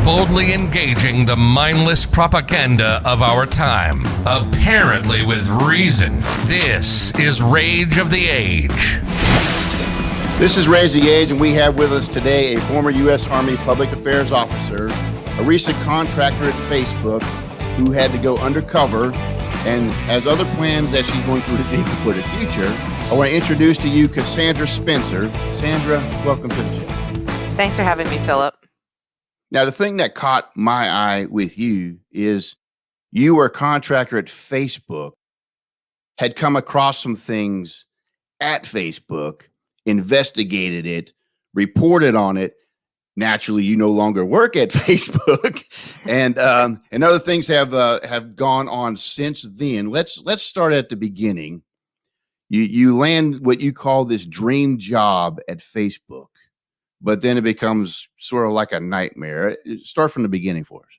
boldly engaging the mindless propaganda of our time, apparently with reason. This is Rage of the Age. This is Rage of the Age, and we have with us today a former U.S. Army public affairs officer, a recent contractor at Facebook who had to go undercover and has other plans that she's going to reveal for the future. I want to introduce to you Cassandra Spencer. Sandra, welcome to the show. Thanks for having me, Philip. Now, the thing that caught my eye with you is you were a contractor at Facebook, had come across some things at Facebook, investigated it, reported on it. Naturally, you no longer work at Facebook, and other things have gone on since then. Let's start at the beginning. You land what you call this dream job at Facebook, but then it becomes sort of like a nightmare. Start from the beginning for us.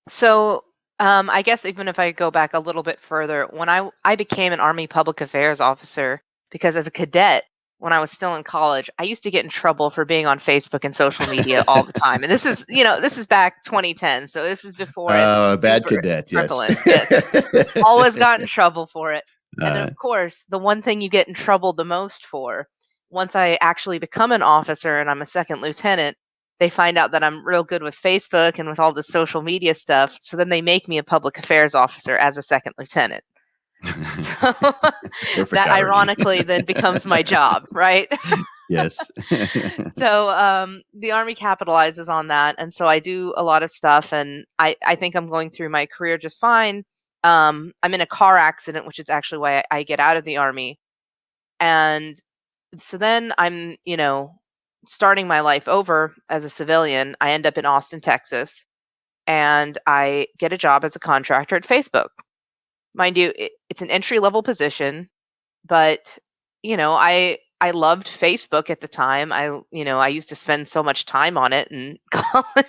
So, I guess even if I go back a little bit further, when I became an Army public affairs officer, because as a cadet, when I was still in college, I used to get in trouble for being on Facebook and social media all the time. And this is back 2010. So this is before it was Bad super cadet, yes. prevalent. Yes. Always got in trouble for it. And then, of course, the one thing you get in trouble the most for, once I actually become an officer and I'm a second lieutenant, they find out that I'm real good with Facebook and with all the social media stuff. So then they make me a public affairs officer as a second lieutenant. So that ironically then becomes my job, right? Yes. So the Army capitalizes on that. And so I do a lot of stuff, and I think I'm going through my career just fine. I'm in a car accident, which is actually why I get out of the Army. And so then I'm, starting my life over as a civilian. I end up in Austin, Texas, and I get a job as a contractor at Facebook. Mind you, it's an entry-level position, but, I loved Facebook at the time. I used to spend so much time on it in college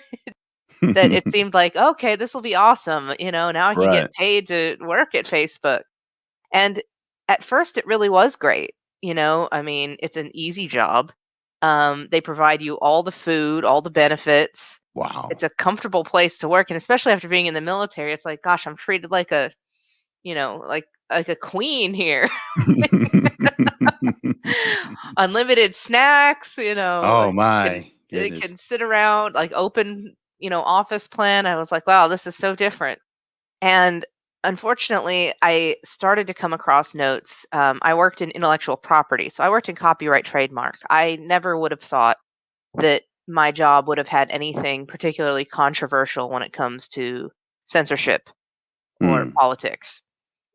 that it seemed like, okay, this will be awesome. Now I can Right. get paid to work at Facebook. And at first, it really was great. It's an easy job. They provide you all the food, all the benefits. Wow. It's a comfortable place to work. And especially after being in the military, it's like, gosh, I'm treated like a, like a queen here. Unlimited snacks, Oh my they goodness. can sit around, like open, office plan. I was like, wow, this is so different. And unfortunately, I started to come across notes. I worked in intellectual property, so I worked in copyright trademark. I never would have thought that my job would have had anything particularly controversial when it comes to censorship or politics.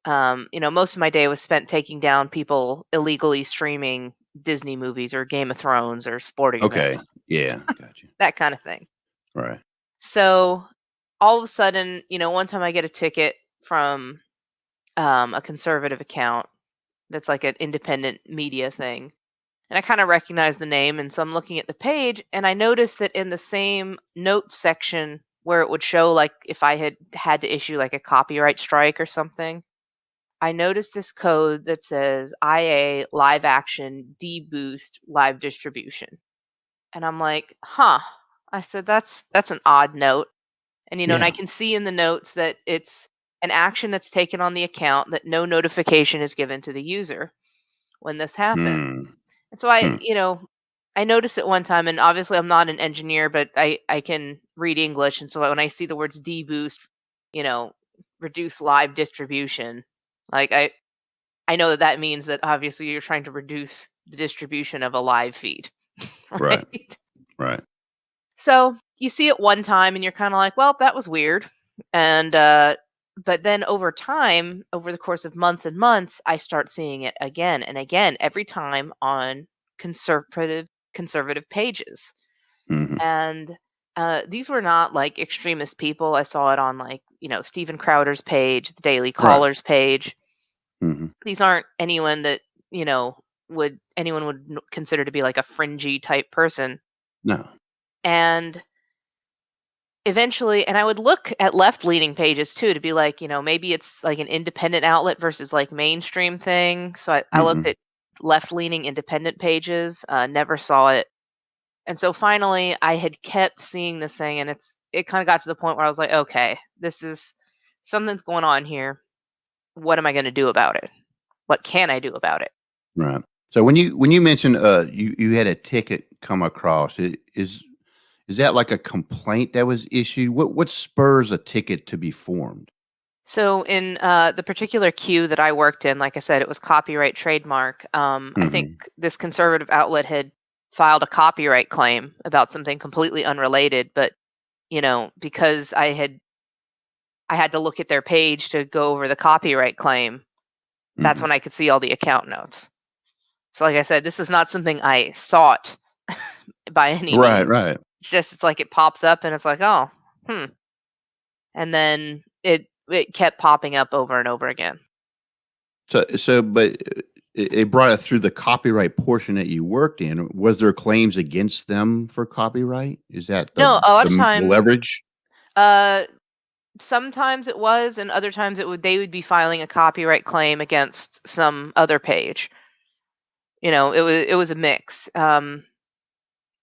Most of my day was spent taking down people illegally streaming Disney movies or Game of Thrones or sporting Okay. events, Yeah. Gotcha. that kind of thing. Right. So all of a sudden, one time I get a ticket from a conservative account that's like an independent media thing. And I kind of recognize the name. And so I'm looking at the page, and I noticed that in the same notes section where it would show, like, if I had to issue like a copyright strike or something, I noticed this code that says IA live action deboost live distribution. And I'm like, huh. I said, that's an odd note. And and I Yeah. can see in the notes that it's an action that's taken on the account that no notification is given to the user when this happened. Hmm. And so I noticed it one time, and obviously I'm not an engineer, but I can read English. And so when I see the words deboost, you know, reduce live distribution, like I know that means that obviously you're trying to reduce the distribution of a live feed, Right. right? Right. So you see it one time and you're kind of like, well, that was weird. And but then over time, over the course of months and months, I start seeing it again and again, every time on conservative pages. Hmm. And these were not like extremist people. I saw it on, like, Stephen Crowder's page, the Daily Right. Caller's page. Hmm. These aren't anyone that, anyone would consider to be like a fringy type person. No. And eventually, and I would look at left-leaning pages too to be like, maybe it's like an independent outlet versus like mainstream thing. So I Hmm. looked at left-leaning independent pages, never saw it. And so finally, I had kept seeing this thing, and it kind of got to the point where I was like, okay, this is something's going on here. What am I going to do about it? What can I do about it? Right. So when you mentioned you had a ticket come across, is that like a complaint that was issued? What spurs a ticket to be formed? So in the particular queue that I worked in, like I said, it was copyright trademark. I think Hmm. this conservative outlet had filed a copyright claim about something completely unrelated, but because I had to look at their page to go over the copyright claim, that's Hmm. when I could see all the account notes. So like I said, this is not something I sought by any Right, means. right. It's like it pops up and it's like, oh, hmm. And then it kept popping up over and over again. But it brought it through the copyright portion that you worked in. Was there claims against them for copyright? Is that No, a lot of the times, leverage? uh, sometimes it was, and other times they would be filing a copyright claim against some other page. It was a mix.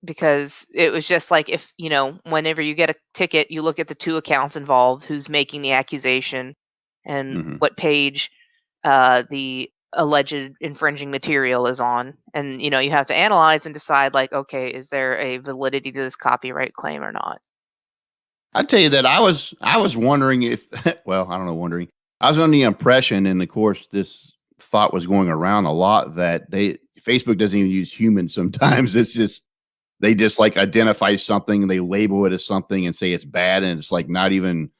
Because it was just like if, whenever you get a ticket, you look at the two accounts involved, who's making the accusation, and Hmm. what page the alleged infringing material is on. And, you have to analyze and decide, like, okay, is there a validity to this copyright claim or not? I tell you that I was wondering if well, I don't know, wondering. I was under the impression, and of course, this thought was going around a lot that Facebook doesn't even use humans sometimes. It's just they just like identify something and they label it as something and say it's bad, and it's like not even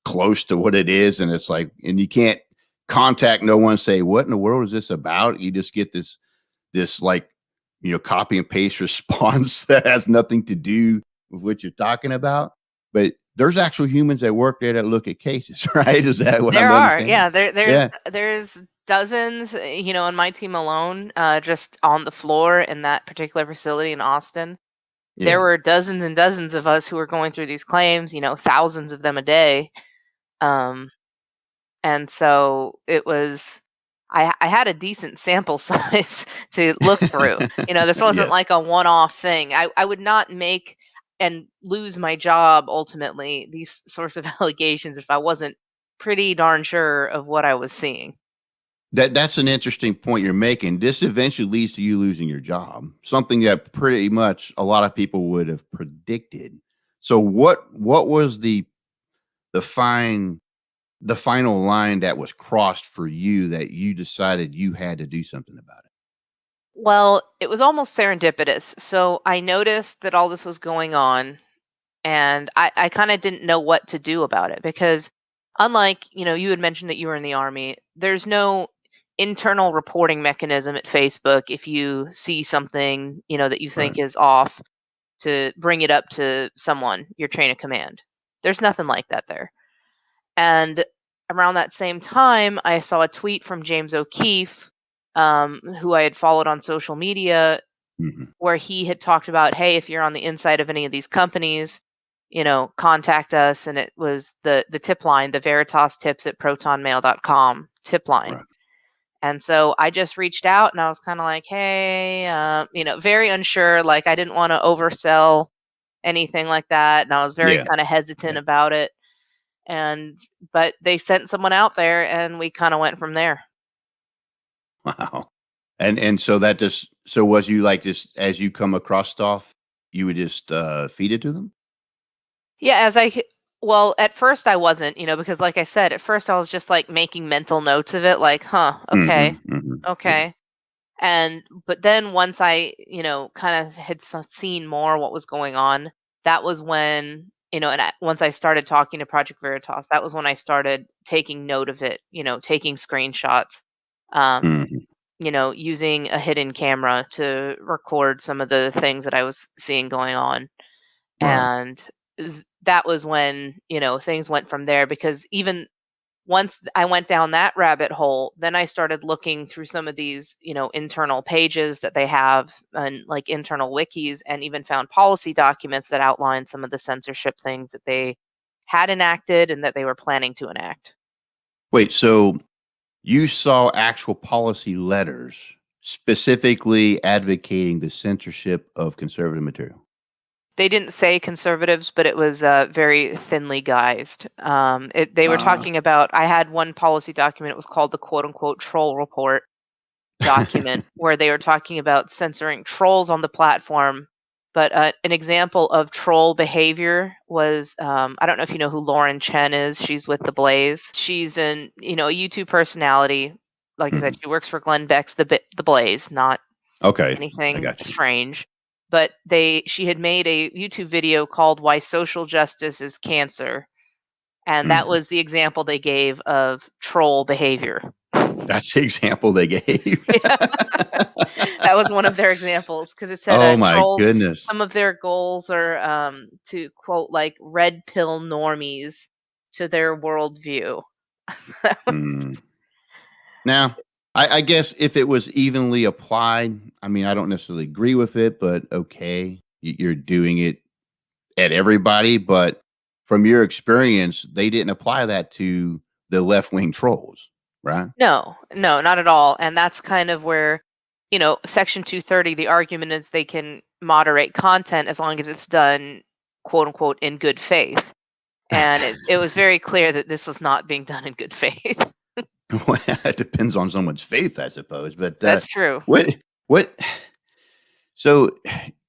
close to what it is. And it's like, and you can't contact no one, say, what in the world is this about? You just get this like, copy and paste response that has nothing to do with what you're talking about. But there's actual humans that work there that look at cases, right? Is that what There I'm are, understanding? yeah, there's Yeah. there's dozens, on my team alone, just on the floor in that particular facility in Austin. There Yeah. were dozens and dozens of us who were going through these claims, thousands of them a day. Um, and so it was I had a decent sample size to look through. This wasn't Yes. like a one-off thing. I would not make and lose my job ultimately, these sorts of allegations, if I wasn't pretty darn sure of what I was seeing. That's an interesting point you're making. This eventually leads to you losing your job, something that pretty much a lot of people would have predicted. So what was the fine the final line that was crossed for you that you decided you had to do something about it? Well, it was almost serendipitous. So I noticed that all this was going on, and I kind of didn't know what to do about it because, unlike, you had mentioned that you were in the army, there's no internal reporting mechanism at Facebook if you see something, that you Right. think is off, to bring it up to someone, your chain of command. There's nothing like that there. And around that same time, I saw a tweet from James O'Keefe, who I had followed on social media, Mhm. where he had talked about, hey, if you're on the inside of any of these companies, contact us. And it was the tip line, the Veritas tips at protonmail.com tip line. Right. And so I just reached out and I was kind of like, hey, very unsure. Like I didn't want to oversell anything like that. And I was very Yeah. kind of hesitant Yeah. about it. And, but they sent someone out there and we kind of went from there. Wow. And so that just so was you like just as you come across stuff, you would just feed it to them? Yeah, well, at first I wasn't, because like I said, at first I was just like making mental notes of it, like, huh, okay, Mhm. Mhm. Yeah. okay. And but then once I, kind of had seen more what was going on, that was when, once I started talking to Project Veritas, that was when I started taking note of it, taking screenshots, um, Mhm. using a hidden camera to record some of the things that I was seeing going on. Right. And that was when, things went from there, because even once I went down that rabbit hole, then I started looking through some of these, internal pages that they have, and like internal wikis, and even found policy documents that outline some of the censorship things that they had enacted and that they were planning to enact. Wait, so you saw actual policy letters specifically advocating the censorship of conservative material? they didn't say conservatives, but it was very thinly guised. They were Uh, talking about. I had one policy document. It was called the "quote unquote" troll report document, where they were talking about censoring trolls on the platform. But an example of troll behavior was, I don't know if you know who Lauren Chen is. She's with The Blaze. She's a YouTube personality. Like I said, mhm. she works for Glenn Beck's The Blaze, not Okay, I anything got you. strange. But she had made a YouTube video called "Why Social Justice is Cancer," and that Mm. was the example they gave of troll behavior. That's the example they gave. That was one of their examples because it said Oh my trolls. goodness. Some of their goals are to quote like red pill normies to their worldview. That Mm. was- Now, I guess if it was evenly applied, I mean, I don't necessarily agree with it, but okay, you're doing it at everybody. But from your experience, they didn't apply that to the left wing trolls, right? no, no, not at all. And that's kind of where, Section 230. The argument is they can moderate content as long as it's done, quote unquote, in good faith. And it was very clear that this was not being done in good faith. Well, it depends on someone's faith, I suppose. But That's true. what? So,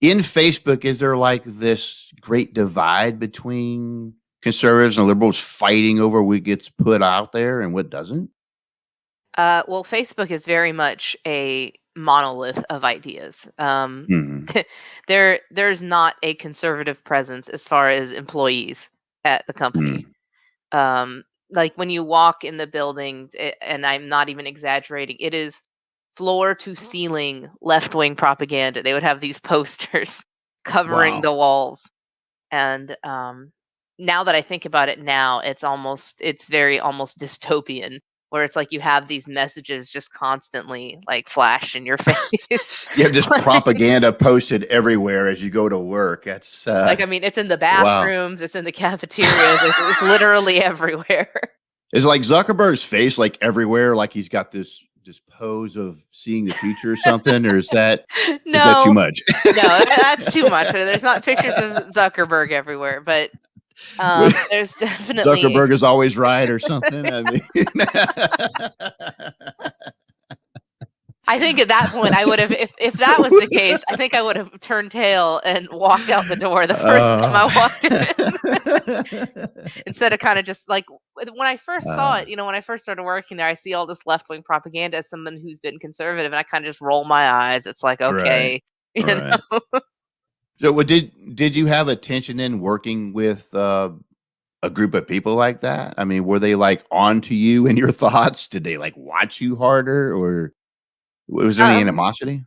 in Facebook, is there like this great divide between conservatives and liberals fighting over what gets put out there and what doesn't? Well, Facebook is very much a monolith of ideas. Mhm. There's not a conservative presence as far as employees at the company. Mm. Um, like when you walk in the buildings, and I'm not even exaggerating, it is floor to ceiling left wing propaganda. They would have these posters covering Wow. the walls, and now that I think about it now, it's very almost dystopian, where it's like you have these messages just constantly like flash in your face. You have just Like, propaganda posted everywhere as you go to work. That's I mean, it's in the wow. bathrooms, it's in the cafeterias, it's literally everywhere. Is like Zuckerberg's face like everywhere, like he's got this pose of seeing the future or something, or is that too No, much? no, that's too much. There's not pictures of Zuckerberg everywhere, but What- there's definitely. Zuckerberg is always right or something. I mean, I think at that point I would have, if that was the case, I think I would have turned tail and walked out the door the first time uh, I walked in, instead of kind of just like when I first saw uh, it, when I first started working there, I see all this left wing propaganda as someone who's been conservative, and I kind of just roll my eyes. It's like, right, okay, right. So, did you have a tension in working with a group of people like that? I mean, were they like on to you and your thoughts? Did they like watch you harder, or was there any um, animosity?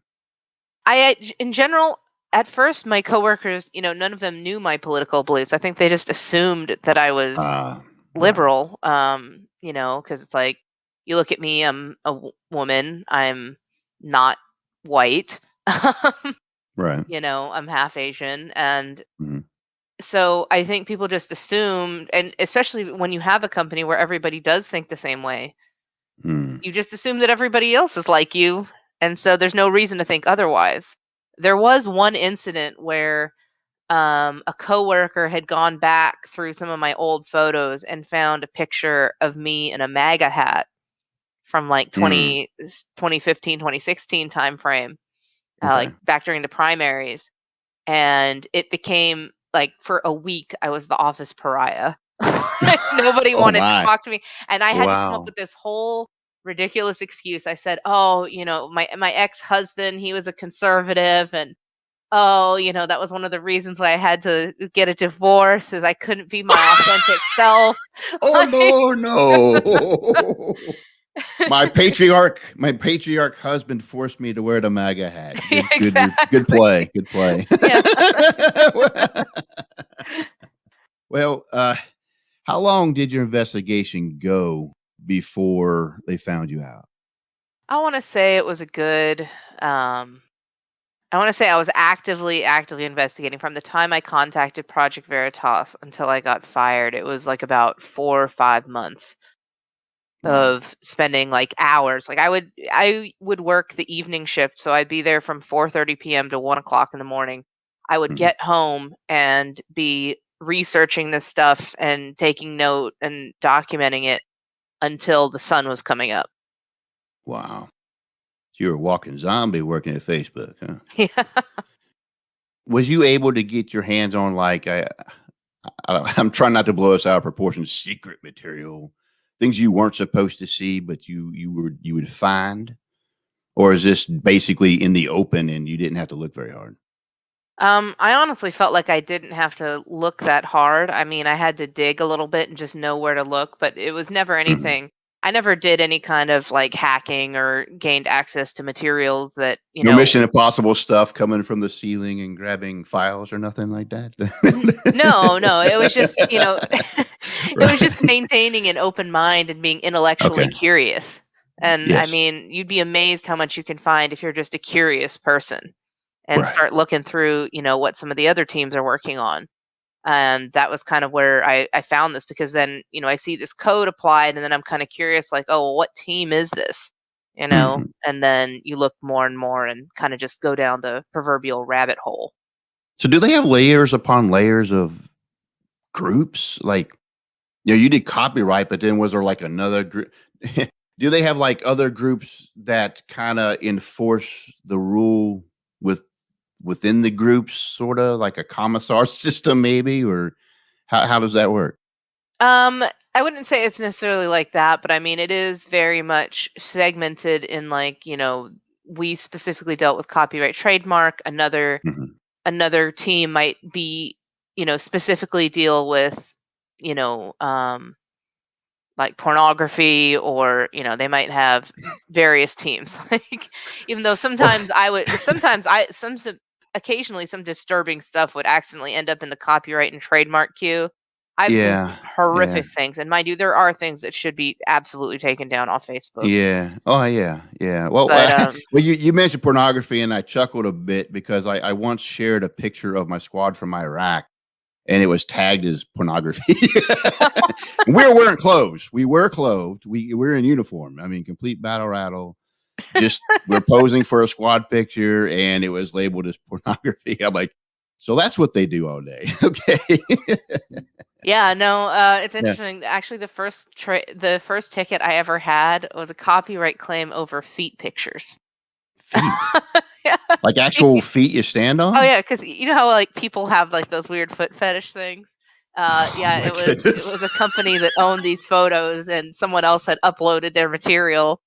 in general, at first, my coworkers, none of them knew my political beliefs. I think they just assumed that I was Right, liberal. Because it's like, you look at me, I'm a woman, I'm not white. right. I'm half Asian, and Mhm. so I think people just assumed, and especially when you have a company where everybody does think the same way, Mm, you just assume that everybody else is like you, and so there's no reason to think otherwise. There was one incident where a coworker had gone back through some of my old photos and found a picture of me in a MAGA hat from like mm, 2015, 2016 time frame, like okay. back during the primaries. And it became like, for a week I was the office pariah. Nobody Oh wanted to my! talk to me, and I had to come up Wow. with this whole ridiculous excuse. I said, "Oh, my ex-husband, he was a conservative, and oh, that was one of the reasons why I had to get a divorce, is I couldn't be my authentic self." Oh Like, no, no! My patriarch husband forced me to wear the MAGA hat. Good exactly. play, good play. Yeah. Well, how long did your investigation go before they found you out? I want to say it was a good I want to say I was actively investigating from the time I contacted Project Veritas until I got fired. It was like about 4 or 5 months Wow. of spending like hours. Like I would work the evening shift, so I'd be there from 4:30 p.m. to 1 o'clock in the morning, I would Mhm. get home and be researching this stuff and taking note and documenting it until the sun was coming up. Wow. So you were a walking zombie working at Facebook, huh? Yeah. Was you able to get your hands on, like, I'm trying not to blow this out of proportion, secret material, things you weren't supposed to see, but you would find? Or is this basically in the open and you didn't have to look very hard? I honestly felt like I didn't have to look that hard. I mean, I had to dig a little bit and just know where to look, but it was never Mhm. anything. I never did any kind of like hacking or gained access to materials that, No Mission Impossible stuff coming from the ceiling and grabbing files or nothing like that? No, no, it was just, it was Right. just maintaining an open mind and being intellectually Okay. curious. And I Yes. mean, you'd be amazed how much you can find if you're just a curious person and Right. start looking through, what some of the other teams are working on. And that was kind of where I found this because then, I see this code applied and then I'm kind of curious, like, oh, well, what team is this? Mhm. And then you look more and more and kind of just go down the proverbial rabbit hole. So do they have layers upon layers of groups? Like, you did copyright, but then was there like another group? Do they have like other groups that kind of enforce the rule with within the groups, sort of like a commissar system, maybe? Or how does that work? Um, I wouldn't say it's necessarily like that, but I mean, it is very much segmented in like, we specifically dealt with copyright trademark. Mhm. Another team might be, specifically deal with, you know, um, like pornography or, they might have various teams. Like, even though Well, occasionally some disturbing stuff would accidentally end up in the copyright and trademark queue. I've seen some yeah, yeah. horrific things, and mind you, there are things that should be absolutely taken down off Facebook. Yeah. Oh, yeah, yeah. Well, But well, you mentioned pornography, and I chuckled a bit because I once shared a picture of my squad from Iraq, and it was tagged as pornography. And we were wearing clothes. We were clothed. We're in uniform. I mean, complete battle rattle. Just we're posing for a squad picture, and it was labeled as pornography. I'm like, so that's what they do all day. Okay. yeah, no, it's Yeah. interesting. Actually, the first ticket I ever had was a copyright claim over feet pictures. Feet. Yeah. Like actual feet you stand Oh on? yeah, because you know how like people have like those weird foot fetish things. Oh Yeah, my it goodness. was a company that owned these photos, and someone else had uploaded their material.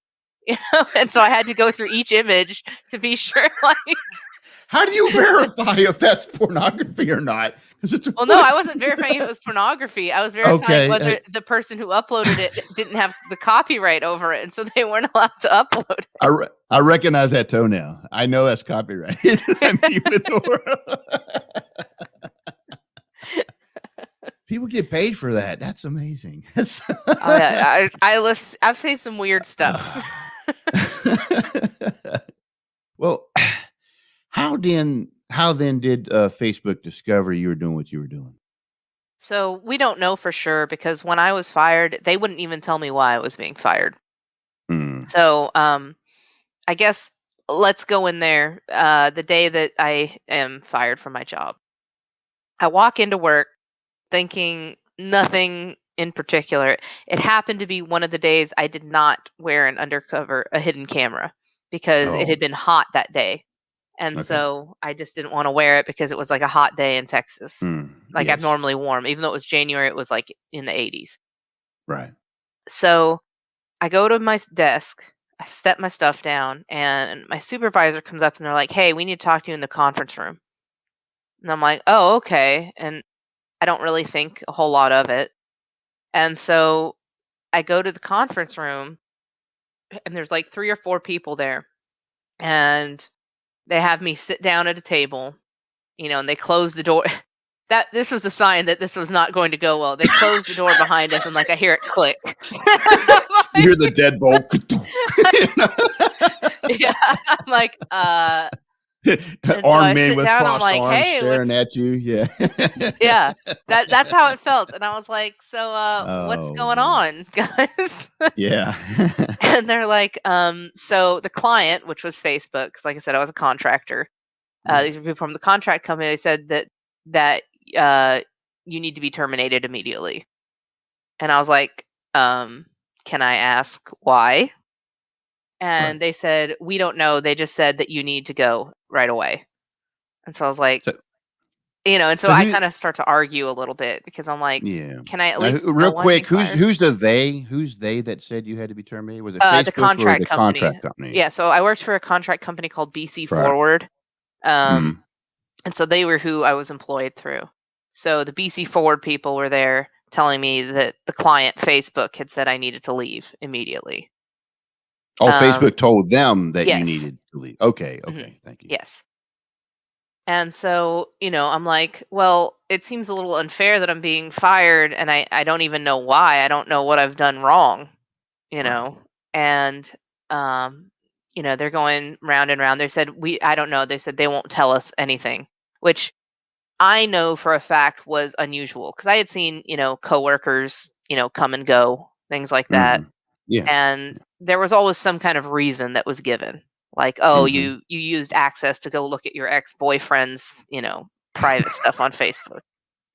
And so I had to go through each image to be sure. Like, How do you verify if that's pornography or not? Because it's a well, no, I foot. wasn't verifying if it was pornography. I was verifying Okay. whether the person who uploaded it didn't have the copyright over it, and so they weren't allowed to upload I recognize that toenail. I know that's copyrighted. I'm it. humidor. People get paid for that. That's amazing. That's Oh yeah, I've seen some weird stuff. Well, how then did Facebook discover you were doing what you were doing? So we don't know for sure because when I was fired, they wouldn't even tell me why I was being fired. Mm. So I guess let's go in there. The day that I am fired from my job, I walk into work thinking nothing in particular. It happened to be one of the days I did not wear a hidden camera because it Oh, had been hot that day. And okay. so I just didn't want to wear it because it was like a hot day in Texas, Mm. like Yes. abnormally warm. Even though it was January, it was like in the 80s. Right. So I go to my desk, I set my stuff down, and my supervisor comes up and they're like, "Hey, we need to talk to you in the conference room." And I'm like, "Oh, okay." And I don't really think a whole lot of it. And so I go to the conference room, and there's like three or four people there, and they have me sit down at a table, and they close the door. That this was the sign that this was not going to go well. They close the door behind us, and like I hear it click. You hear the deadbolt. Yeah, I'm like, and so Armed I men sit with down, I'm crossed like, arms "Hey, staring what's" at you. Yeah. yeah, that's how it felt, and I was like, "So, what's Oh, going boy. on, guys?" Yeah. And they're like, so the client, which was Facebook, 'cause like I said, I was a contractor, These are people from the contract company. They said that you need to be terminated immediately. And I was like, can I ask why? And Right. they said, we don't know. They just said that you need to go right away. And so I was like, So, and so so I who? kind of start to argue a little bit because I'm like, Yeah. can I at Now, least real know I'm being quick, who's fired? who's the they? Who's they that said you had to be terminated? Was it The Facebook or contract the company. contract company? Yeah, so I worked for a contract company called BC Right. Forward. Um, Mm. and so they were who I was employed through. So the BC Forward people were there telling me that the client Facebook had said I needed to leave immediately. Oh, Um, Facebook told them that you yes. needed to leave. Okay. Mhm. Okay. Thank you. Yes. And so, I'm like, well, it seems a little unfair that I'm being fired and I don't even know why. I don't know what I've done wrong, you Right. know. And they're going round and round. They said I don't know. They said they won't tell us anything, which I know for a fact was unusual because I had seen, coworkers, come and go, things like that. Mhm. Yeah. And there was always some kind of reason that was given. Like, oh, Mhm. you used access to go look at your ex-boyfriend's, private stuff on Facebook.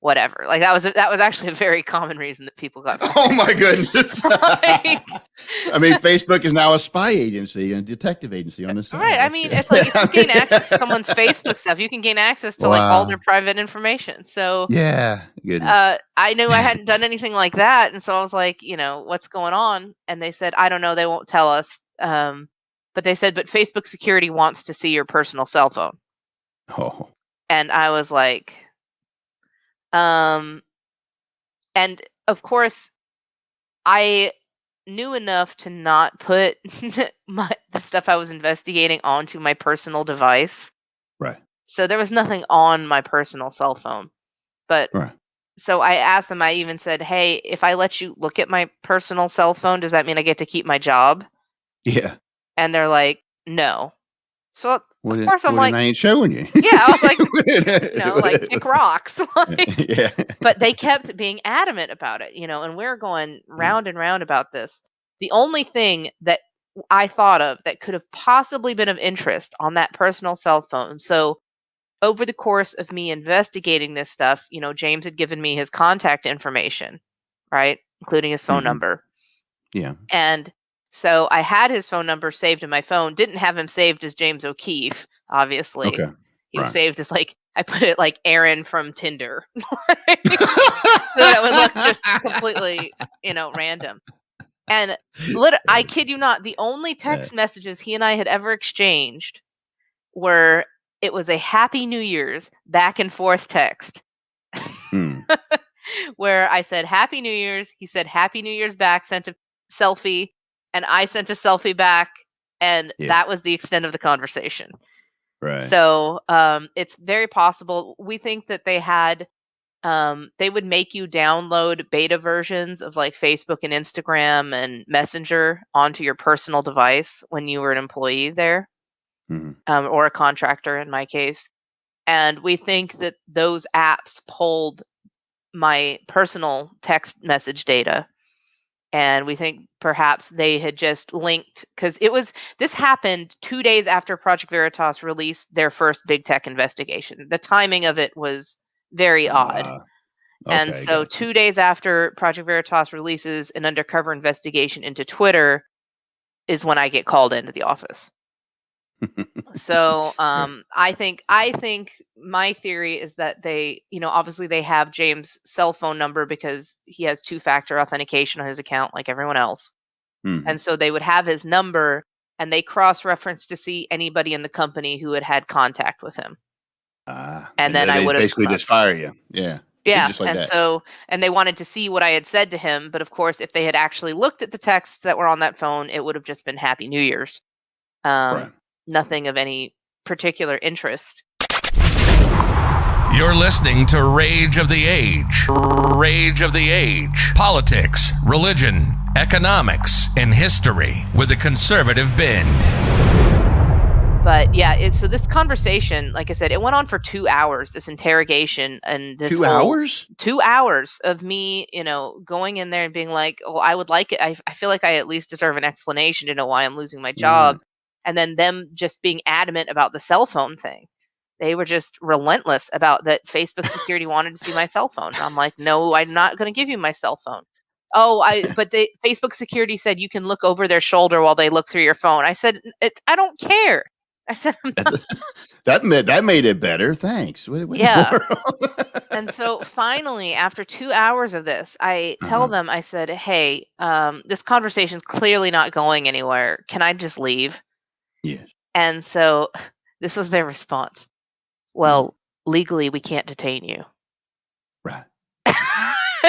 Whatever. Like that was actually a very common reason that people got Oh fired. my goodness. Like, I mean, Facebook is now a spy agency and a detective agency on the right. side. I That's mean, good. it's like if you gain access to someone's Facebook stuff, you can gain access to like all their Wow. private information. So Yeah. Goodness. I knew I hadn't done anything like that, and so I was like, what's going on? And they said, I don't know, they won't tell us. But they said, but Facebook security wants to see your personal cell phone, Oh. and I was like, um, and of course, I knew enough to not put the stuff I was investigating onto my personal device, Right. so there was nothing on my personal cell phone, but Right. so I asked them, I even said, "Hey, if I let you look at my personal cell phone, does that mean I get to keep my job?" Yeah. And they're like, "No." So What of it course I'm what it like, I ain't showing you. "Yeah." I was like, like kick rocks. Like, Yeah. but they kept being adamant about it, and we're going Yeah. round and round about this. The only thing that I thought of that could have possibly been of interest on that personal cell phone. So over the course of me investigating this stuff, James had given me his contact information, right? Including his phone Mhm. number. Yeah. And so I had his phone number saved in my phone, didn't have him saved as James O'Keefe, obviously. Okay. He was Right. saved as like, I put it like Aaron from Tinder. So that would look just completely, random. And I kid you not, the only Uh, text messages he and I had ever exchanged were it was a Happy New Year's back and forth text mm, where I said Happy New Year's. He said Happy New Year's back, sent a selfie, and I sent a selfie back, and yeah. that was the extent of the conversation. Right. So it's very possible. We think that they would make you download beta versions of like Facebook and Instagram and Messenger onto your personal device when you were an employee there, Mhm. or a contractor in my case. And we think that those apps pulled my personal text message data. And we think perhaps they had just linked because this happened 2 days after Project Veritas released their first big tech investigation. The timing of it was very odd. Ah, And okay, so gotcha. 2 days after Project Veritas releases an undercover investigation into Twitter is when I get called into the office. So Right. I think my theory is that they, obviously they have James' cell phone number because he has two-factor authentication on his account like everyone else. Mhm. And so they would have his number and they cross-reference to see anybody in the company who had had contact with him. Ah, And and then then I they would have basically just fire you. Yeah. yeah, Just like and that. so and they wanted to see what I had said to him, but of course if they had actually looked at the texts that were on that phone, it would have just been Happy New Year's. Um Right. Nothing of any particular interest. You're listening to Rage of the Age. Rage of the Age. Politics, religion, economics, and history with a conservative bend. But yeah, so this conversation, like I said, it went on for 2 hours, this interrogation and this 2 whole hours? 2 hours of me, going in there and being like, "Oh, I would like it. I feel like I at least deserve an explanation to know why I'm losing my Right. job." And then them just being adamant about the cell phone thing. they were just relentless about that Facebook security wanted to see my cell phone. And I'm like, no, I'm not going to give you my cell phone. But Facebook security said you can look over their shoulder while they look through your phone. I said, I don't care. I said, That made it better. Thanks. What in yeah. the world? And so finally, after 2 hours of this, I tell Uh-huh. them, I said, hey, this conversation's clearly not going anywhere. Can I just leave? Yes. And so this was their response. Mm, Well, legally, we can't detain you. right.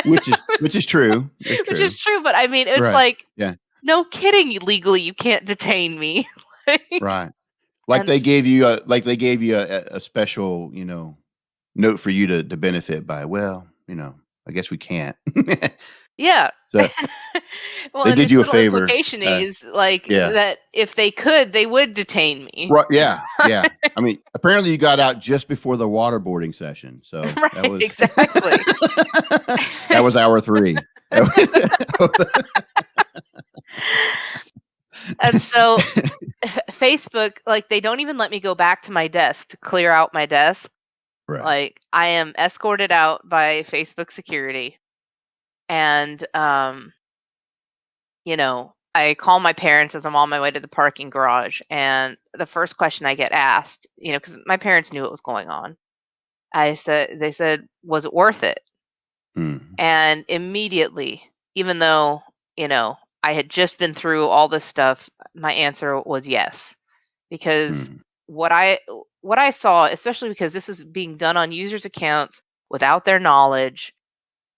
Which is true. It's Which is true. true, but I mean, it's Right. like, Yeah. no kidding, legally, you can't detain me. Like, Right. Like and they gave you a special, note for you to benefit by. Well, I guess we can't. yeah. So Well, they and did its you a little favor. implication is like Yeah. that if they could, they would detain me. Right. Yeah. Yeah. I mean, apparently you got out just before the waterboarding session. So that Right, was exactly. that was hour 3. And so Facebook, like, they don't even let me go back to my desk to clear out my desk. Right. Like, I am escorted out by Facebook security. And, I call my parents as I'm on my way to the parking garage. And the first question I get asked, because my parents knew what was going on, they said, was it worth it? Mm, And immediately, even though, I had just been through all this stuff, my answer was yes. Because mm, what I what I saw, especially because this is being done on users' accounts without their knowledge,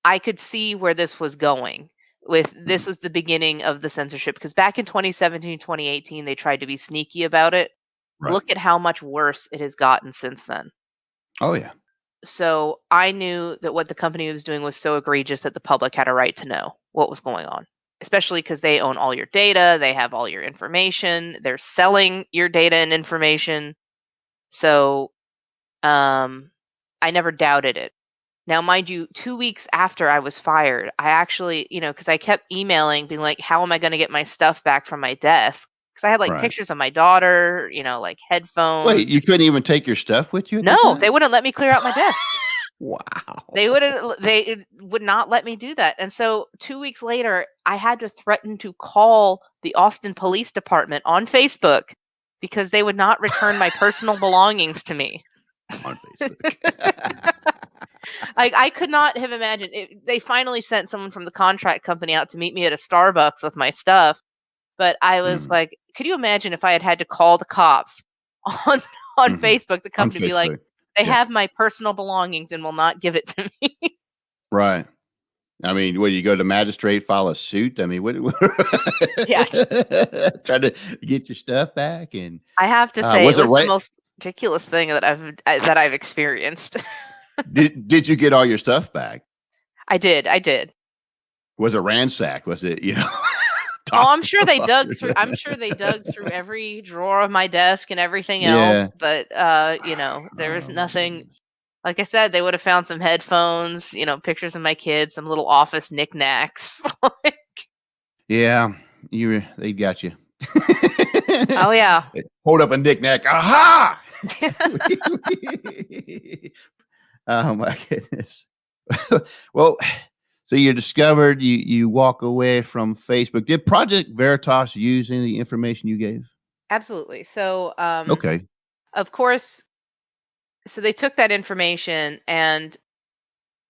I could see where this was going. This mm. was the beginning of the censorship because back in 2017, 2018, they tried to be sneaky about it. Right. Look at how much worse it has gotten since then. Oh, yeah. So I knew that what the company was doing was so egregious that the public had a right to know what was going on, especially because they own all your data, they have all your information, they're selling your data and information. So I never doubted it. Now, mind you, 2 weeks after I was fired, I actually, because I kept emailing, being like, how am I going to get my stuff back from my desk? Because I had like Right. pictures of my daughter, like headphones. Wait, you couldn't even take your stuff with you at that No, they time? wouldn't let me clear out my desk. Wow. They would not let me do that. And so 2 weeks later, I had to threaten to call the Austin Police Department on Facebook because they would not return my personal belongings to me. On Facebook. Like, I could not have imagined it. They finally sent someone from the contract company out to meet me at a Starbucks with my stuff, but I was Mm, like, could you imagine if I had to call the cops on mhm. Facebook, the On company be like, Facebook. "They Yeah. have my personal belongings and will not give it to me." Right. I mean, what, you go to magistrate, file a suit? I mean, what Yes. try to get your stuff back, and, I have to say it was it was the right most ridiculous thing that I've experienced. did you get all your stuff back? I did. Was it ransacked? Was it, Oh, tossed I'm sure they dug through every drawer of my desk and everything else, Yeah. but, there was Oh my nothing. goodness. Like I said, they would have found some headphones, pictures of my kids, some little office knickknacks. Yeah, they got you. Oh, yeah. Hold up a knickknack. Aha! Oh my goodness. Well, so you discovered you walk away from Facebook. Did Project Veritas use any of the information you gave? Absolutely. So, Okay. of course, so they took that information and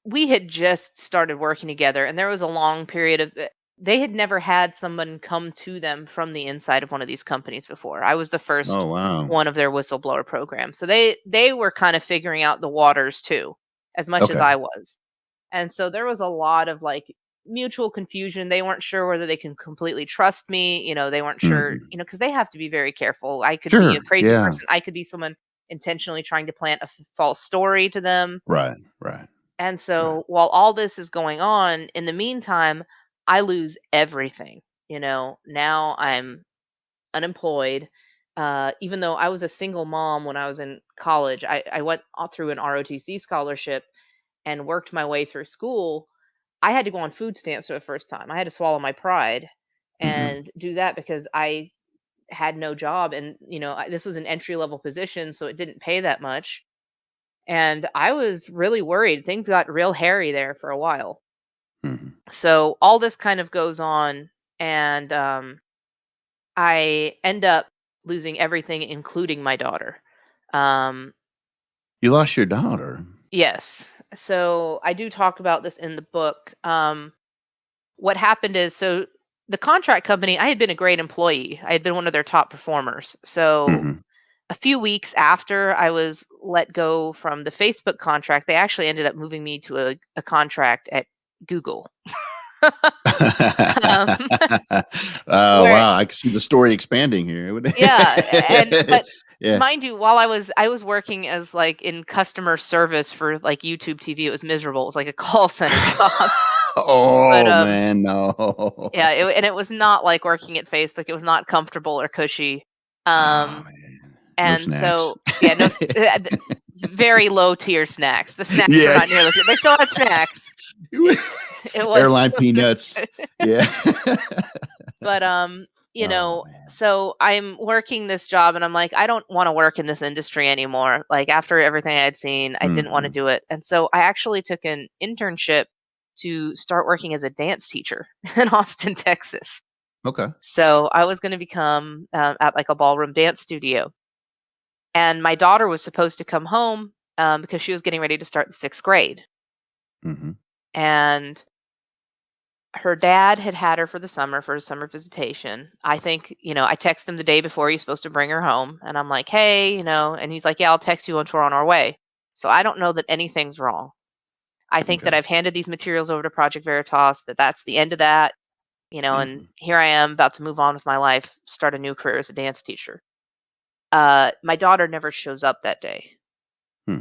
we had just started working together, and there was a long period of they had never had someone come to them from the inside of one of these companies before. I was the first Oh wow. one of their whistleblower programs. So they were kind of figuring out the waters too, as much as Okay. I was. And so there was a lot of like mutual confusion. They weren't sure whether they can completely trust me. They weren't sure, Mhm. because they have to be very careful. I could be a Sure. crazy Yeah. person. I could be someone intentionally trying to plant a false story to them. Right. Right. And Right. so while all this is going on, in the meantime, I lose everything. Now I'm unemployed. Even though I was a single mom when I was in college, I went through an ROTC scholarship and worked my way through school. I had to go on food stamps for the first time. I had to swallow my pride Mhm. and do that because I had no job. And, this was an entry level position, so it didn't pay that much. And I was really worried. Things got real hairy there for a while. Mhm. So all this kind of goes on, and I end up losing everything, including my daughter. Um, You lost your daughter. yes. So I do talk about this in the book. What happened is, so the contract company, I had been a great employee. I had been one of their top performers. So Mhm. a few weeks after I was let go from the Facebook contract, they actually ended up moving me to a contract at Google. um, Oh, where wow, I can see the story expanding here. Yeah, but Yeah. mind you, while I was working as, like, in customer service for, like, YouTube TV, it was miserable. It was like a call center job. But, Oh, man, no. yeah, it was not like working at Facebook. It was not comfortable or cushy. Oh, Um, man. No and snacks. so yeah, no s very low tier snacks. The snacks were Yeah. not nearly they still had snacks. It it was Airline peanuts. Yeah. But, Oh, man. so I'm working this job and I'm like, I don't want to work in this industry anymore. Like after everything I had seen, I didn't want to Mhm. do it. And so I actually took an internship to start working as a dance teacher in Austin, Texas. Okay. So I was going to become at like a ballroom dance studio. And my daughter was supposed to come home because she was getting ready to start the sixth grade. Mhm. And her dad had her for the summer for a summer visitation. I think, I text him the day before he's supposed to bring her home, and I'm like, "Hey," and he's like, "Yeah, I'll text you once we're on our way." So I don't know that anything's wrong. I think that Okay. I've handed these materials over to Project Veritas, that's the end of that, and Mhm. here I am about to move on with my life, start a new career as a dance teacher. My daughter never shows up that day. Hmm.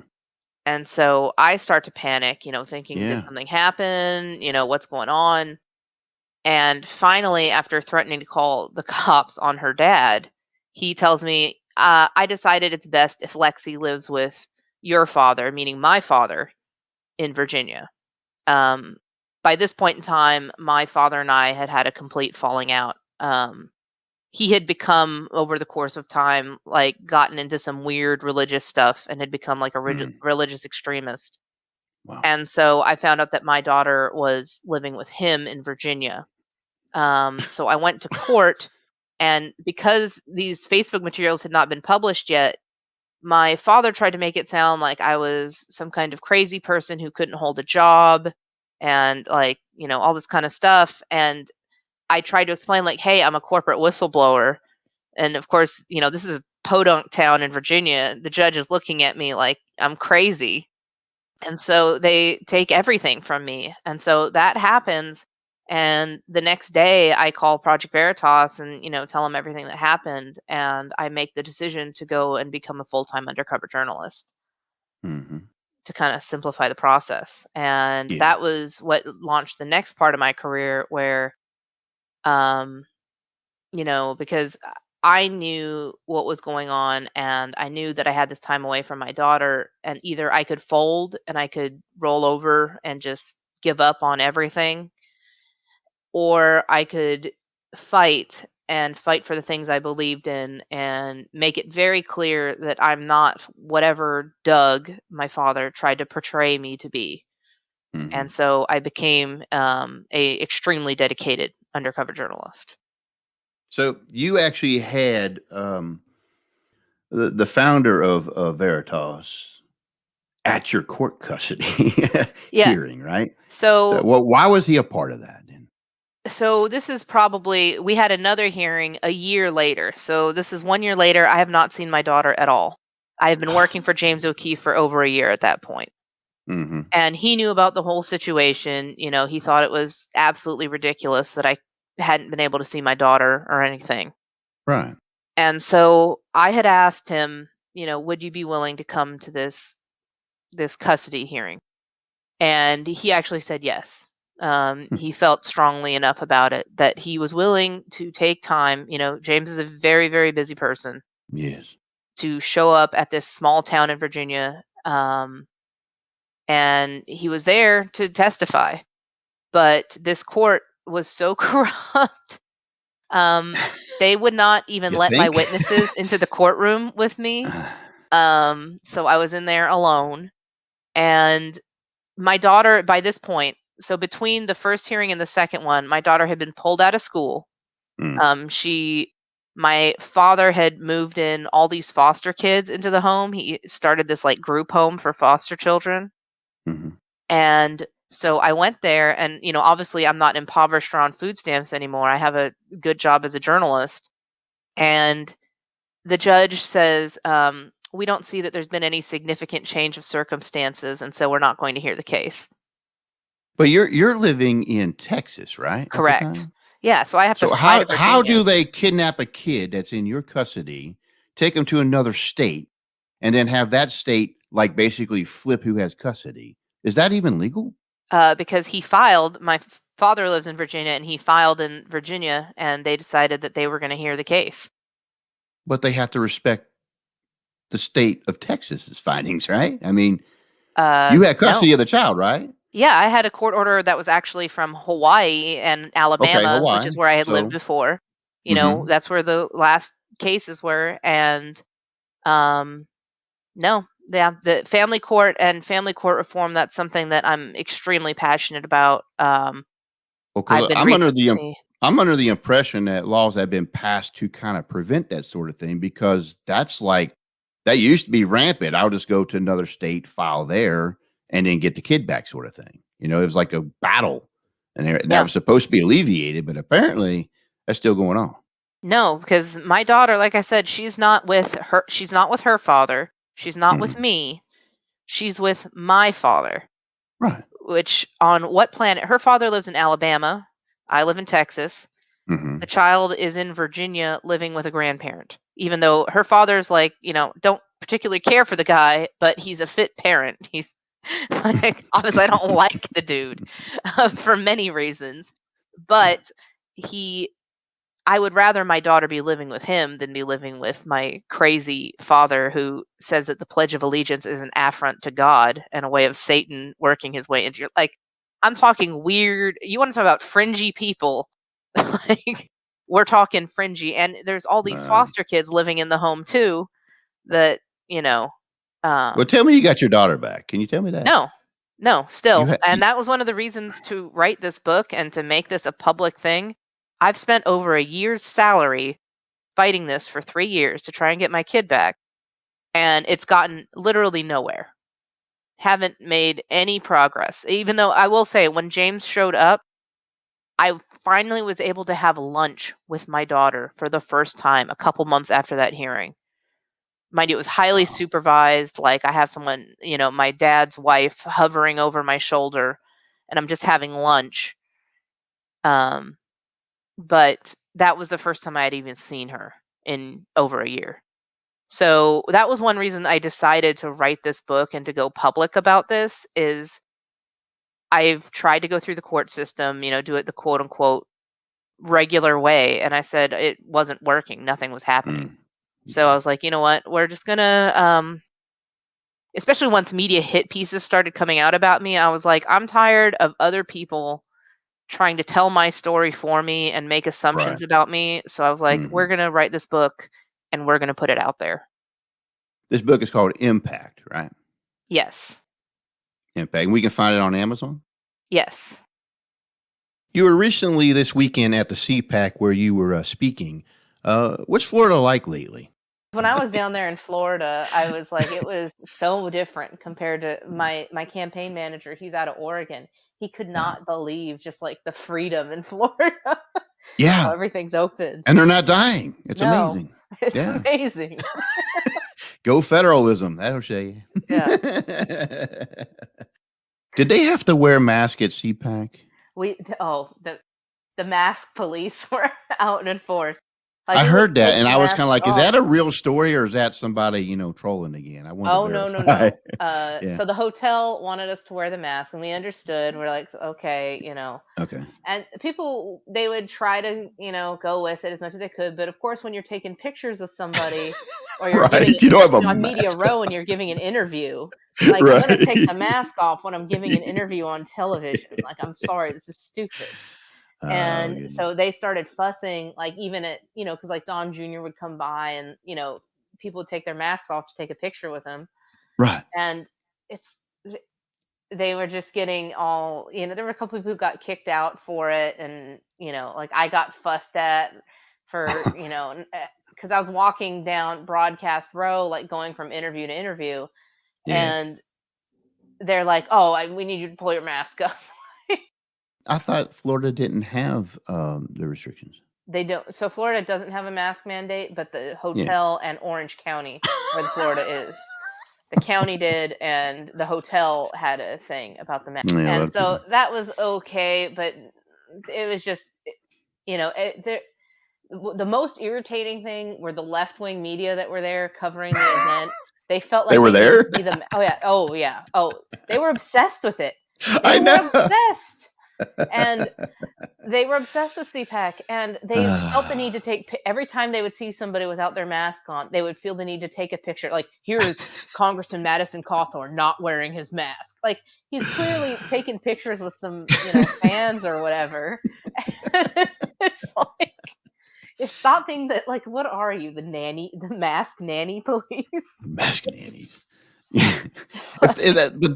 And so I start to panic, thinking, did Yeah. something happen? What's going on? And finally, after threatening to call the cops on her dad, he tells me, I decided it's best if Lexi lives with your father, meaning my father, in Virginia. Um, by this point in time, my father and I had had a complete falling out. He had become, over the course of time, like gotten into some weird religious stuff and had become like a Mm. religious extremist. Wow. And so I found out that my daughter was living with him in Virginia. So I went to court, and because these Facebook materials had not been published yet, my father tried to make it sound like I was some kind of crazy person who couldn't hold a job and like, all this kind of stuff. And I tried to explain, like, hey, I'm a corporate whistleblower. And of course, this is podunk town in Virginia. The judge is looking at me like I'm crazy. And so they take everything from me. And so that happens. And the next day I call Project Veritas and, tell them everything that happened. And I make the decision to go and become a full-time undercover journalist Mhm. to kind of simplify the process. And Yeah. that was what launched the next part of my career where, um, because I knew what was going on and I knew that I had this time away from my daughter, and either I could fold and I could roll over and just give up on everything, or I could fight and fight for the things I believed in and make it very clear that I'm not whatever Doug, my father, tried to portray me to be. And Mhm. so I became a extremely dedicated undercover journalist. So you actually had, the founder of Veritas at your court custody Yeah. hearing, right? So, So well, why was he a part of that then? So this is probably we had another hearing a year later. So this is 1 year later. I have not seen my daughter at all. I have been working for James O'Keefe for over a year at that point. Mhm. And he knew about the whole situation. He thought it was absolutely ridiculous that I hadn't been able to see my daughter or anything. Right. And so I had asked him, would you be willing to come to this custody hearing? And he actually said yes. Hmm. He felt strongly enough about it that he was willing to take time. James is a very, very busy person Yes. to show up at this small town in Virginia. And he was there to testify. But this court was so corrupt. Um, they would not even You let my think? witnesses into the courtroom with me. So I was in there alone. And my daughter, by this point, so between the first hearing and the second one, my daughter had been pulled out of school. Mm, She My father had moved in all these foster kids into the home. He started this like group home for foster children. mhm. And so I went there, and obviously I'm not impoverished or on food stamps anymore. I have a good job as a journalist. And the judge says, we don't see that there's been any significant change of circumstances, and so we're not going to hear the case. But you're living in Texas, right, at the Correct. time? Yeah, so I have to So fly to how Virginia. do they kidnap a kid that's in your custody, take him to another state, and then have that state, like, basically flip who has custody? Is that even legal? Because my father lives in Virginia, and he filed in Virginia, and they decided that they were going to hear the case. But they have to respect the state of Texas's findings, right? I mean, you had No. custody of the child, right? Yeah, I had a court order that was actually from Hawaii and Okay, Alabama, which is Hawaii. where I had lived So before. mhm. That's where the last cases were. And um, no, yeah, the family court reform, that's something that I'm extremely passionate about. Well, I've 'cause been recently. I'm under the impression that laws have been passed to kinda prevent that sort of thing because that used to be rampant. I'll just go to another state, file there, and then get the kid back sort of thing. It was like a battle, and that Yeah. was supposed to be alleviated, but apparently that's still going on. No, because my daughter, like I said, she's not with her father. She's not with Mhm. me. She's with my father. Right. Which, on what planet? Her father lives in Alabama. I live in Texas. The Mhm. child is in Virginia living with a grandparent. Even though her father's like, don't particularly care for the guy, but he's a fit parent. He's like, obviously I don't like the dude for many reasons, Right. but he I would rather my daughter be living with him than be living with my crazy father who says that the Pledge of Allegiance is an affront to God and a way of Satan working his way into your, like, I'm talking weird. You want to talk about fringy people? Like, we're talking fringy, and there's all these Right. foster kids living in the home too that, you know, Well, um tell me you got your daughter back. Can you tell me that? no. No, You still. ha And you that was one of the reasons to write this book and to make this a public thing. I've spent over a year's salary fighting this for 3 years to try and get my kid back, and it's gotten literally nowhere. Haven't made any progress. Even though I will say when James showed up, I finally was able to have lunch with my daughter for the first time a couple months after that hearing. Mind you, it was highly Wow. supervised. Like, I have someone, my dad's wife hovering over my shoulder, and I'm just having lunch. Um, but that was the first time I had even seen her in over a year. So that was one reason I decided to write this book and to go public about this is I've tried to go through the court system, do it the quote unquote regular way. And I said it wasn't working. Nothing was happening. Mm. So I Yeah. was like, you know what? We're just gonna especially once media hit pieces started coming out about me, I was like, I'm tired of other people trying to tell my story for me and make Right. assumptions about me. So I was like, we're Mhm. gonna write this book and we're gonna put it out there. This book is called Impact, right? Yes. Impact, and we can find it on Amazon? Yes. You were recently this weekend at the CPAC where you were, speaking. What's Florida like lately? When I was down there in Florida, I was like, it was so different compared to my campaign manager. He's out of Oregon. He could Uh, not believe just like the freedom in Florida. How yeah, everything's open. and they're not dying. It's No, amazing. it's Yeah. amazing. Go federalism, that'll show you. Yeah. Did they have to wear masks at CPAC? The mask police were out in force. Like, I we wouldn't heard that, take and the I was kinda masks like, "Is off. that a real story or is that somebody, trolling again?" I wanted to Oh, no, no, verify. no. Yeah, So the hotel wanted us to wear the mask, and we understood. We're like, okay, okay. And people, they would try to, go with it as much as they could. But of course, when you're taking pictures of somebody, or you're giving, Right, you don't have a especially on Media mask Row, and on. you're giving an interview, like, I'm going to take Right. the mask off when I'm giving an interview on television. Like, I'm sorry, this is stupid. Oh, And goodness. so they started fussing, like, even at, because like Don Jr. would come by, and, people would take their masks off to take a picture with him. Right. And it's they were just getting all, there were a couple people who got kicked out for it, and like I got fussed at for, because I was walking down Broadcast Row, like going from interview to interview, Yeah. and they're like, "Oh, we need you to pull your mask up." I thought Florida didn't have the restrictions. They don't. So Florida doesn't have a mask mandate, but the Yeah. hotel and Orange County, where the Florida is, the county did, and the hotel had a thing about the mask. Yeah, a lot And of so people. that was okay, but it was just, the most irritating thing were the left wing media that were there covering the event. They felt They like were they needed there? to be oh yeah, oh, they were obsessed with it. They I were know. obsessed. And they were obsessed with CPAC, and they felt the need to every time they would see somebody without their mask on, they would feel the need to take a picture. Like, here's Congressman Madison Cawthorn not wearing his mask. Like, he's clearly taking pictures with some, fans or whatever. It's like, stop being that. Like, what are you, the mask nanny police? Mask nannies. But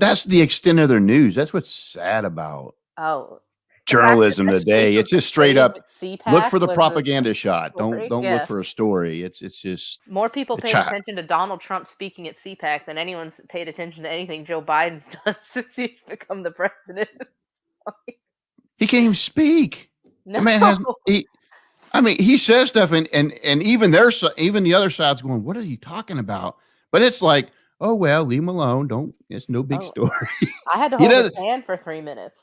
that's the extent of their news. That's what's sad about Oh, the fact that journalism the today. shape of It's the just straight stage up at look CPAC for the was a propaganda shot. Don't story. don't look Yes. for a story. It's just More people a paid child. attention to Donald Trump speaking at CPAC than anyone's paid attention to anything Joe Biden's done since he's become the president. He can't even speak. The No. man has he. I mean, he says stuff, and even even the other side's going, "What are you talking about?" But it's like, oh well, leave him alone. Don't. It's no big Oh, story. I had to He hold his doesn't. hand for 3 minutes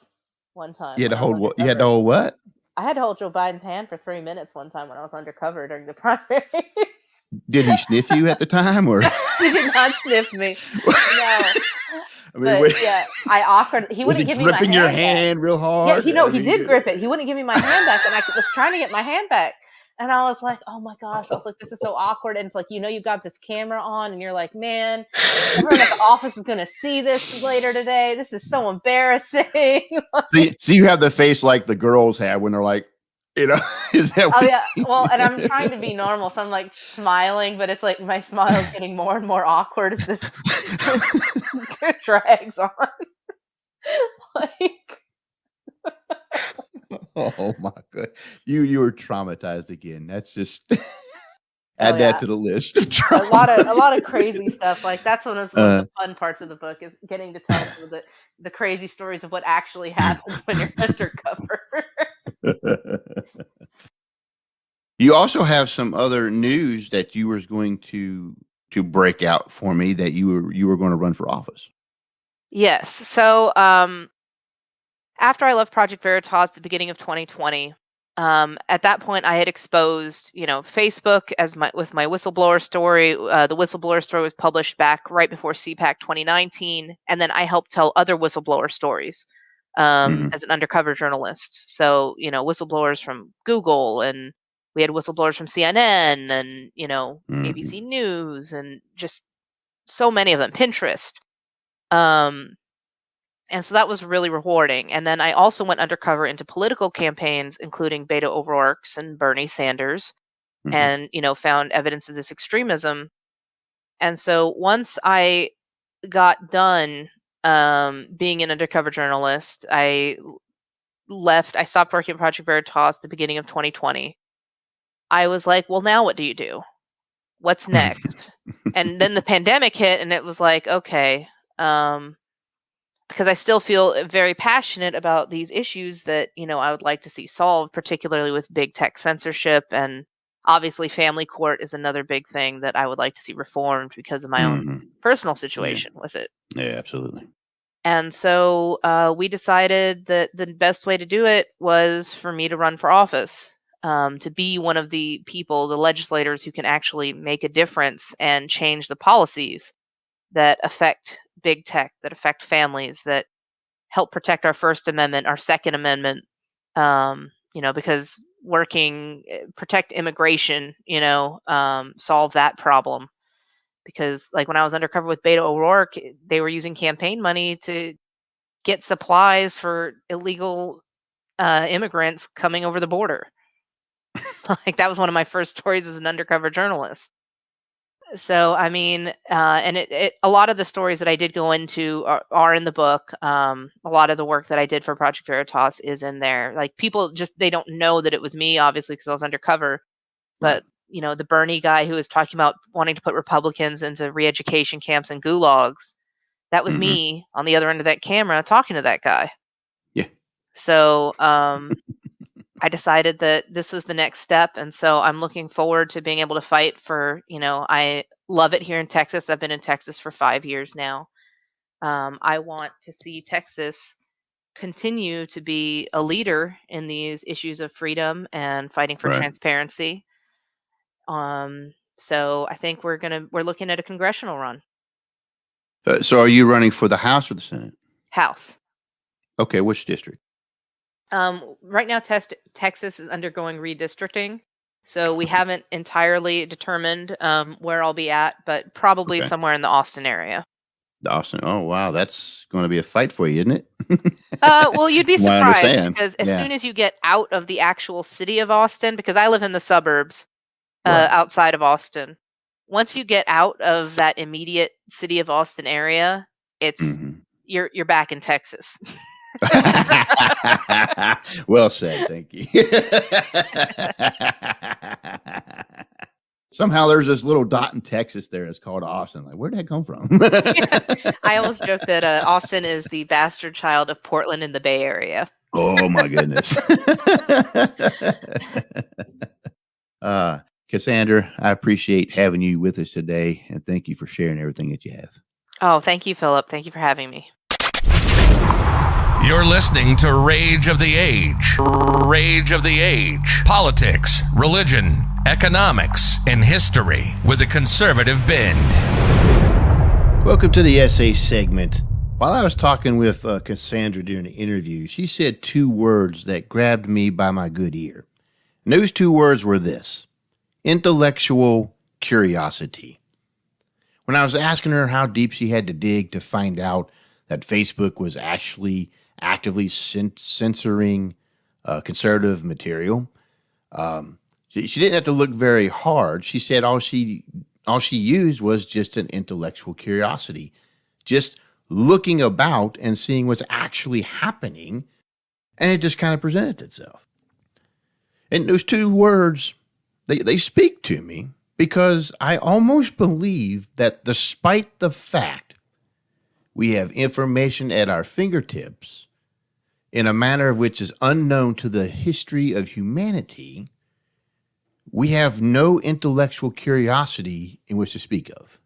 one You time had when to I was hold what? You had to undercover. hold what? I had to hold Joe Biden's hand for 3 minutes one time when I was undercover during the primaries. Did he sniff you at the time, or? No, he did not sniff me. No, I mean, but yeah, he was he wouldn't give me my gripping your hand back. hand real Yeah, hard? I he mean, did grip it. He wouldn't give me my hand back, and I was trying to get my hand back. And I was like, "Oh my gosh." I was like, "This is so awkward." And it's like, you've got this camera on, and you're like, "Man, everyone at the office is gonna see this later today. This is so embarrassing." so you have the face like the girls have when they're like, is that Oh what? yeah. Well, and I'm trying to be normal, so I'm like smiling, but it's like my smile is getting more and more awkward as this drags on. Like, Oh my god, you were traumatized again. That's just oh add that yeah. to the list of A lot trauma. of crazy stuff. Like, that's one of Uh, the fun parts of the book, is getting to tell some of the crazy stories of what actually happens when you're undercover. you also have some other news that you were going to break out for me that you were going to run for office. Yes. So, after I left Project Veritas at the beginning of 2020, at that point I had exposed, Facebook as my whistleblower story. The whistleblower story was published back right before CPAC 2019, and then I helped tell other whistleblower stories Mhm, as an undercover journalist. So, whistleblowers from Google, and we had whistleblowers from CNN, and ABC mhm, News, and just so many of them. Pinterest. Um, and so that was really rewarding. And then I also went undercover into political campaigns, including Beto O'Rourke's and Bernie Sanders, mhm, and found evidence of this extremism. And so once I got done being an undercover journalist, I left. I stopped working at Project Veritas at the beginning of 2020. I was like, well, now what do you do? What's next? And then the pandemic hit, and it was like, okay. Because I still feel very passionate about these issues that, I would like to see solved, particularly with big tech censorship. And obviously, family court is another big thing that I would like to see reformed because of my own mhm. personal Yeah, situation with it. yeah, absolutely. And so we decided that the best way to do it was for me to run for office, to be one of the people, the legislators who can actually make a difference and change the policies that affect big tech, that affect families, that help protect our First Amendment, our Second Amendment, because protect immigration, solve that problem. Because, like, when I was undercover with Beto O'Rourke, they were using campaign money to get supplies for illegal immigrants coming over the border. Like, that was one of my first stories as an undercover journalist. So, I mean, and a lot of the stories that I did go into are in the book. A lot of the work that I did for Project Veritas is in there. Like people just they don't know that it was me, obviously, because I was undercover. Right. But the Bernie guy who was talking about wanting to put Republicans into re-education camps and gulags, that was Hmm. me on the other end of that camera talking to that guy. Yeah. So, I decided that this was the next step, and so I'm looking forward to being able to fight for, I love it here in Texas. I've been in Texas for 5 years now. I want to see Texas continue to be a leader in these issues of freedom and fighting for Right. transparency. So I think we're looking at a congressional run. So are you running for the House or the Senate? House. Okay, which district? Right now, Texas is undergoing redistricting, so we haven't entirely determined where I'll be at, but probably Okay. somewhere in the Austin area. Dawson. Oh, wow. That's going to be a fight for you, isn't it? Well, you'd be From what I surprised understand. because as Yeah. soon as you get out of the actual city of Austin, because I live in the suburbs Right. outside of Austin, once you get out of that immediate city of Austin area, it's Hmm. you're back in Texas. Well said. Thank you. Somehow there's this little dot in Texas there. It's called Austin. Like, where'd that come from? I always joke that Austin is the bastard child of Portland in the Bay Area. Oh my goodness. uh, Cassandra, I appreciate having you with us today, and thank you for sharing everything that you have. Oh, thank you, Philip. Thank you for having me. You're listening to Rage of the Age. Rage of the Age. Politics, religion, economics, and history with a conservative bend. Welcome to the essay segment. While I was talking with Cassandra during the interview, she said two words that grabbed me by my good ear. And those two words were this: intellectual curiosity. When I was asking her how deep she had to dig to find out that Facebook was actually actively censoring conservative material, she didn't have to look very hard. She said all she used was just an intellectual curiosity, just looking about and seeing what's actually happening, and it just kind of presented itself. And those two words, they speak to me because I almost believe that despite the fact we have information at our fingertips in a manner which is unknown to the history of humanity, we have no intellectual curiosity in which to speak of.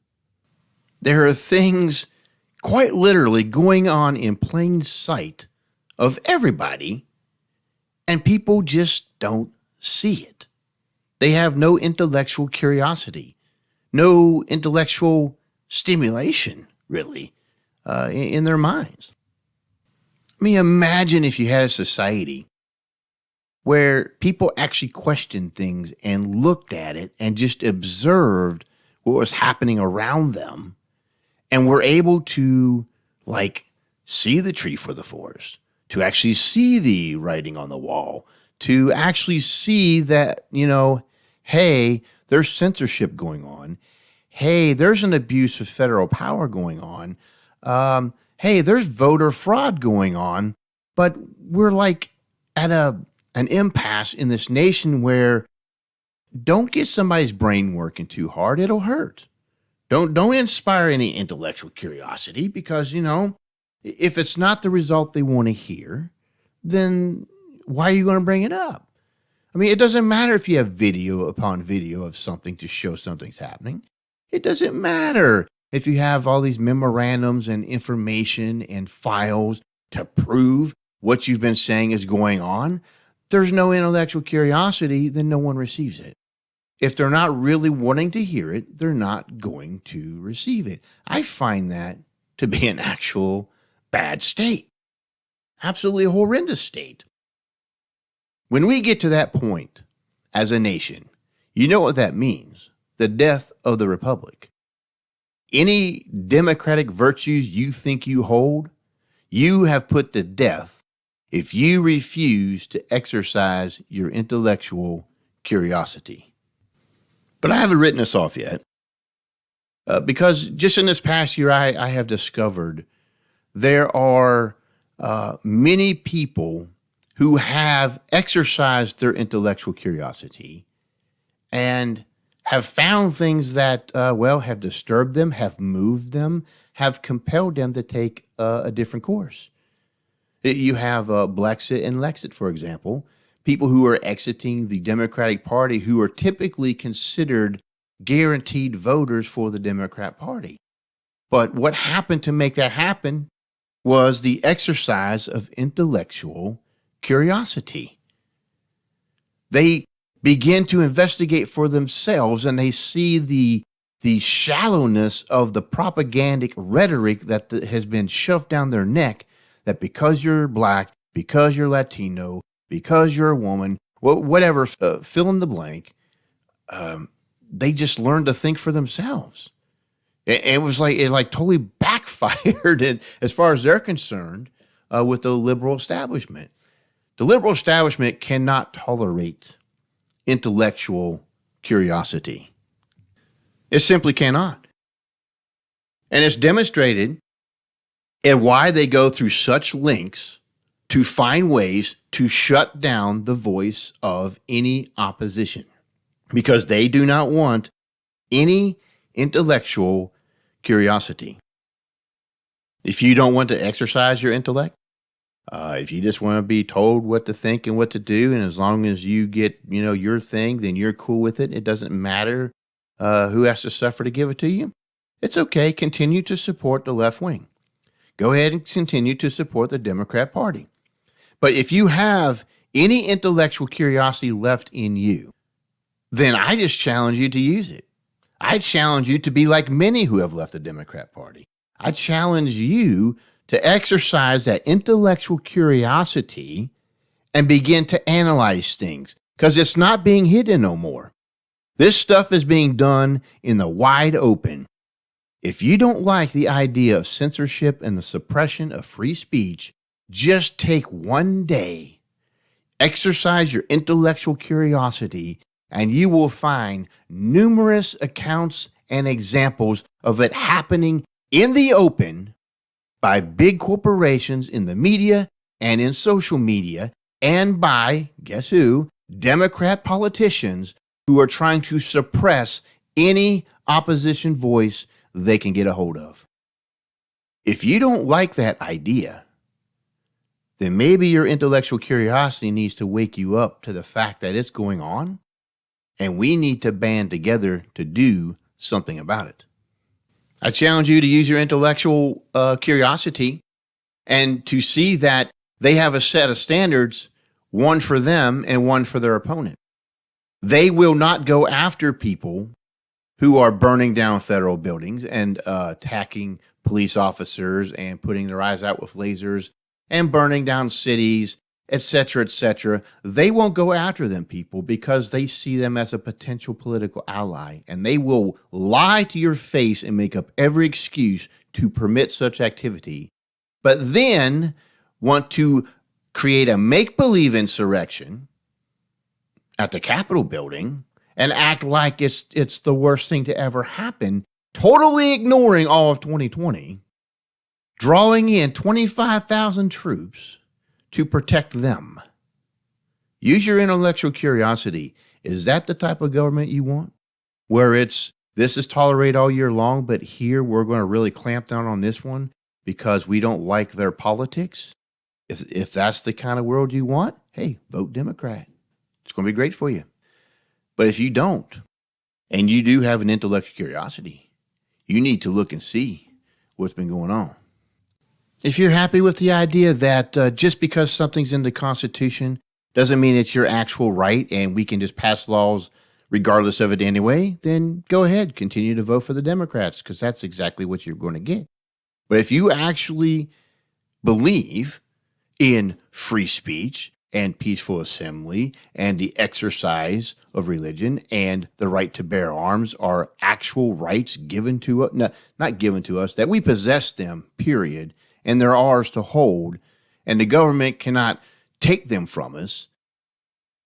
There are things quite literally going on in plain sight of everybody, and people just don't see it. They have no intellectual curiosity, no intellectual stimulation, really, in their minds. I mean, imagine if you had a society where people actually questioned things and looked at it and just observed what was happening around them and were able to, like, see the tree for the forest, to actually see the writing on the wall, to actually see that, hey, there's censorship going on. Hey, there's an abuse of federal power going on. Hey, there's voter fraud going on. But we're like at an impasse in this nation where don't get somebody's brain working too hard. It'll hurt. Don't inspire any intellectual curiosity because, if it's not the result they want to hear, then why are you going to bring it up? I mean, it doesn't matter if you have video upon video of something to show something's happening. It doesn't matter if you have all these memorandums and information and files to prove what you've been saying is going on. There's no intellectual curiosity, then no one receives it. If they're not really wanting to hear it, they're not going to receive it. I find that to be an actual bad state. Absolutely a horrendous state. When we get to that point as a nation, you know what that means: the death of the republic. Any democratic virtues you think you hold, you have put to death if you refuse to exercise your intellectual curiosity. But I haven't written this off yet. Because just in this past year, I have discovered there are many people who have exercised their intellectual curiosity and have found things that, have disturbed them, have moved them, have compelled them to take a different course. You have Blexit and Lexit, for example, people who are exiting the Democratic Party who are typically considered guaranteed voters for the Democrat Party. But what happened to make that happen was the exercise of intellectual curiosity. They begin to investigate for themselves, and they see the shallowness of the propagandic rhetoric that has been shoved down their neck, that because you're black, because you're Latino, because you're a woman, whatever, fill in the blank, they just learned to think for themselves. It was like, it totally backfired and as far as they're concerned with the liberal establishment. The liberal establishment cannot tolerate intellectual curiosity. It simply cannot. And it's demonstrated in why they go through such lengths to find ways to shut down the voice of any opposition, because they do not want any intellectual curiosity. If you don't want to exercise your intellect, if you just want to be told what to think and what to do, and as long as you get, your thing, then you're cool with it. It doesn't matter who has to suffer to give it to you. It's okay. Continue to support the left wing. Go ahead and continue to support the Democrat Party. But if you have any intellectual curiosity left in you, then I just challenge you to use it. I challenge you to be like many who have left the Democrat Party. I challenge you to exercise that intellectual curiosity and begin to analyze things, because it's not being hidden no more. This stuff is being done in the wide open. If you don't like the idea of censorship and the suppression of free speech, just take one day, exercise your intellectual curiosity, and you will find numerous accounts and examples of it happening in the open by big corporations in the media and in social media, and by, guess who, Democrat politicians who are trying to suppress any opposition voice they can get a hold of. If you don't like that idea, then maybe your intellectual curiosity needs to wake you up to the fact that it's going on, and we need to band together to do something about it. I challenge you to use your intellectual curiosity and to see that they have a set of standards, one for them and one for their opponent. They will not go after people who are burning down federal buildings and attacking police officers and putting their eyes out with lasers and burning down cities, etc., etc. They won't go after them people because they see them as a potential political ally, and they will lie to your face and make up every excuse to permit such activity, but then want to create a make-believe insurrection at the Capitol building and act like it's the worst thing to ever happen, totally ignoring all of 2020, drawing in 25,000 troops to protect them. Use your intellectual curiosity. Is that the type of government you want? Where this is tolerated all year long, but here we're going to really clamp down on this one because we don't like their politics? If that's the kind of world you want, hey, vote Democrat. It's going to be great for you. But if you don't, and you do have an intellectual curiosity, you need to look and see what's been going on. If you're happy with the idea that just because something's in the Constitution doesn't mean it's your actual right and we can just pass laws regardless of it anyway, then go ahead, continue to vote for the Democrats, because that's exactly what you're going to get. But if you actually believe in free speech and peaceful assembly and the exercise of religion and the right to bear arms are actual rights given to us, not given to us, that we possess them, period, and they're ours to hold, and the government cannot take them from us,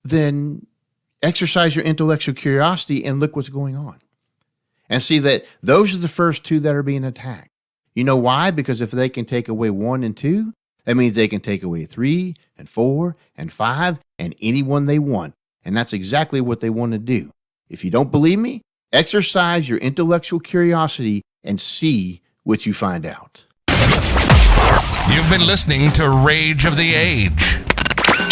then exercise your intellectual curiosity and look what's going on. And see that those are the first two that are being attacked. You know why? Because if they can take away 1 and 2, that means they can take away 3 and 4 and 5 and anyone they want. And that's exactly what they want to do. If you don't believe me, exercise your intellectual curiosity and see what you find out. You've been listening to Rage of the Age.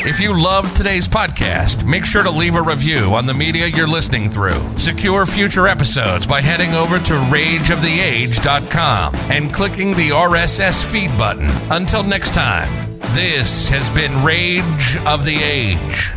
If you loved today's podcast, make sure to leave a review on the media you're listening through. Secure future episodes by heading over to rageoftheage.com and clicking the RSS feed button. Until next time, this has been Rage of the Age.